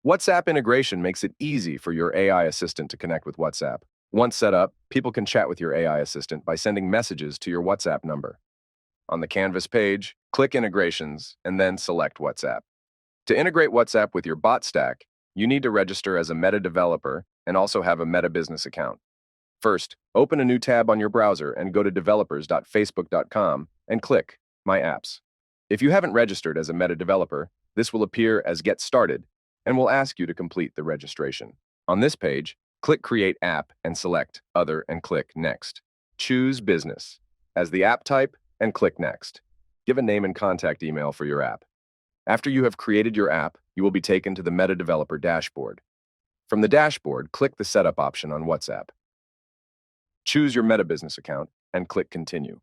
WhatsApp integration makes it easy for your AI assistant to connect with WhatsApp. Once set up, people can chat with your AI assistant by sending messages to your WhatsApp number. On the Canvas page, click Integrations and then select WhatsApp. To integrate WhatsApp with your Botstack, you need to register as a Meta developer and also have a Meta business account. First, open a new tab on your browser and go to developers.facebook.com and click My Apps. If you haven't registered as a Meta developer, this will appear as Get Started and will ask you to complete the registration. On this page, click Create App and select Other and click Next. Choose Business as the app type and click Next. Give a name and contact email for your app. After you have created your app, you will be taken to the Meta Developer dashboard. From the dashboard, click the Setup option on WhatsApp. Choose your Meta Business account and click Continue.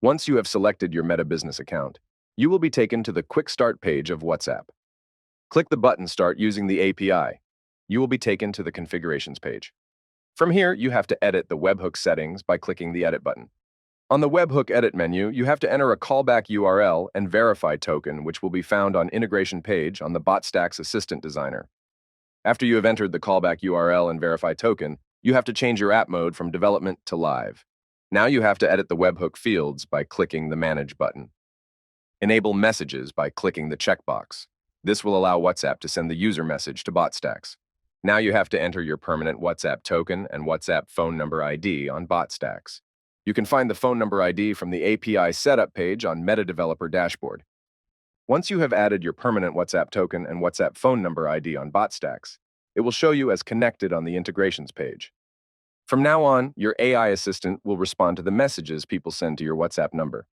Once you have selected your Meta Business account, you will be taken to the Quick Start page of WhatsApp. Click the button Start using the API. You will be taken to the Configurations page. From here, you have to edit the webhook settings by clicking the Edit button. On the webhook Edit menu, you have to enter a callback URL and verify token, which will be found on Integration page on the Botstacks Assistant Designer. After you have entered the callback URL and verify token, you have to change your app mode from development to live. Now you have to edit the webhook fields by clicking the Manage button. Enable messages by clicking the checkbox. This will allow WhatsApp to send the user message to Botstacks. Now you have to enter your permanent WhatsApp token and WhatsApp phone number ID on Botstacks. You can find the phone number ID from the API Setup page on Meta Developer dashboard. Once you have added your permanent WhatsApp token and WhatsApp phone number ID on Botstacks, it will show you as connected on the Integrations page. From now on, your AI assistant will respond to the messages people send to your WhatsApp number.